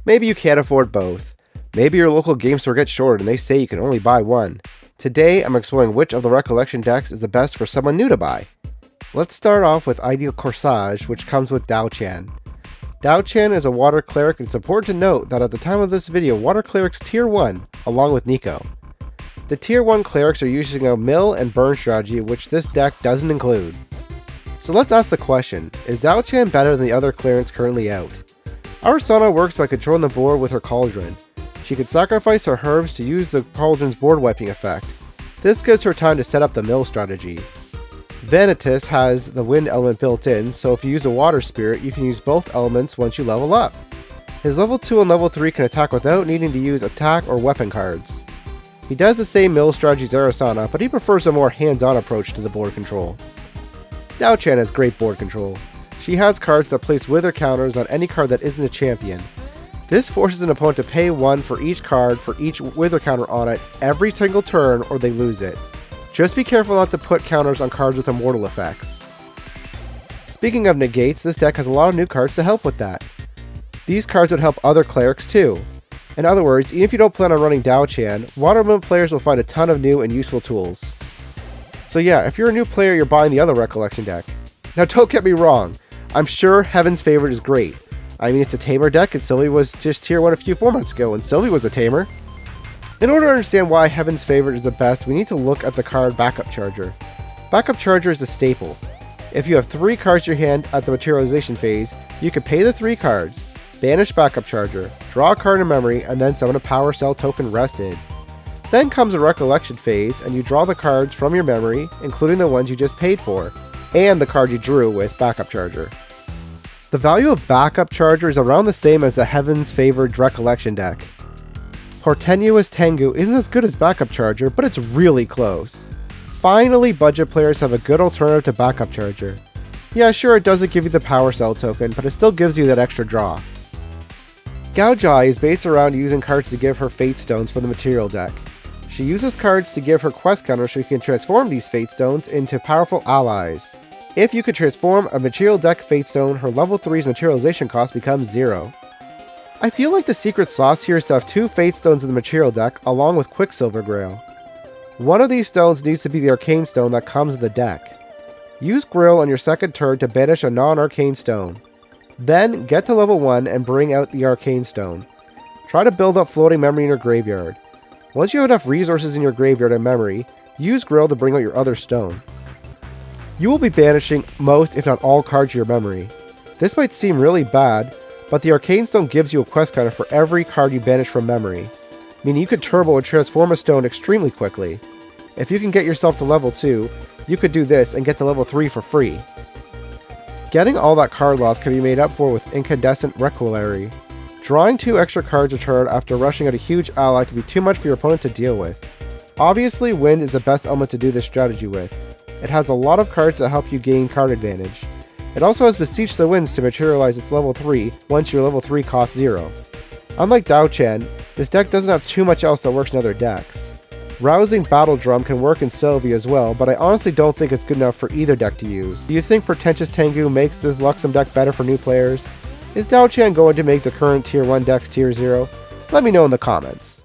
Maybe you can't afford both. Maybe your local game store gets shorted and they say you can only buy one. Today, I'm exploring which of the Recollection decks is the best for someone new to buy. Let's start off with Ideal Corsage, which comes with Dao-Chan. Dao-Chan is a Water Cleric, and it's important to note that at the time of this video, Water Clerics Tier 1, along with Nico. The Tier 1 Clerics are using a mill and burn strategy, which this deck doesn't include. So let's ask the question, is Dao-Chan better than the other clerics currently out? Arsana works by controlling the board with her Cauldron. She can sacrifice her herbs to use the Cauldron's board wiping effect. This gives her time to set up the mill strategy. Vanitas has the wind element built in, so if you use a water spirit, you can use both elements once you level up. His level 2 and level 3 can attack without needing to use attack or weapon cards. He does the same mill strategy as Arsana, but he prefers a more hands-on approach to the board control. Dao-Chan has great board control. She has cards that place wither counters on any card that isn't a champion. This forces an opponent to pay 1 for each card for each wither counter on it every single turn or they lose it. Just be careful not to put counters on cards with immortal effects. Speaking of negates, this deck has a lot of new cards to help with that. These cards would help other clerics too. In other words, even if you don't plan on running Dao-Chan, Water Element players will find a ton of new and useful tools. So yeah, if you're a new player, you're buying the other Recollection deck. Now don't get me wrong, I'm sure Heaven's Favorite is great. I mean, it's a tamer deck, and Sylvie was just tier 1 a few formats ago, and Sylvie was a tamer. In order to understand why Heaven's Favorite is the best, we need to look at the card Backup Charger. Backup Charger is the staple. If you have 3 cards in your hand at the materialization phase, you can pay the 3 cards, banish Backup Charger, draw a card in memory, and then summon a Power Cell token rested. Then comes a Recollection phase, and you draw the cards from your memory, including the ones you just paid for, and the card you drew with Backup Charger. The value of Backup Charger is around the same as the Heaven's Favorite Recollection deck. Hortenuous Tengu isn't as good as Backup Charger, but it's really close. Finally, budget players have a good alternative to Backup Charger. Yeah, sure, it doesn't give you the Power Cell token, but it still gives you that extra draw. Gaojai is based around using cards to give her Fate Stones for the material deck. She uses cards to give her quest counter so you can transform these Fate Stones into powerful allies. If you could transform a material deck Fate Stone, her level 3's materialization cost becomes 0. I feel like the secret sauce here is to have 2 Fate Stones in the material deck along with Quicksilver Grail. One of these stones needs to be the Arcane Stone that comes in the deck. Use Grail on your second turn to banish a non-Arcane Stone. Then get to level 1 and bring out the Arcane Stone. Try to build up floating memory in your graveyard. Once you have enough resources in your graveyard and memory, use Grail to bring out your other stone. You will be banishing most, if not all, cards to your memory. This might seem really bad, but the Arcane Stone gives you a quest counter for every card you banish from memory, meaning you could turbo and transform a stone extremely quickly. If you can get yourself to level 2, you could do this and get to level 3 for free. Getting all that card loss can be made up for with Incandescent Requillary. Drawing 2 extra cards a turn after rushing out a huge ally can be too much for your opponent to deal with. Obviously, Wind is the best element to do this strategy with. It has a lot of cards that help you gain card advantage. It also has Beseech the Winds to materialize its level 3 once your level 3 costs 0. Unlike Dao-Chan, this deck doesn't have too much else that works in other decks. Rousing Battle Drum can work in Sylvie as well, but I honestly don't think it's good enough for either deck to use. Do you think Portentous Tengu makes this Luxem deck better for new players? Is Dao-Chan going to make the current Tier 1 decks Tier 0? Let me know in the comments.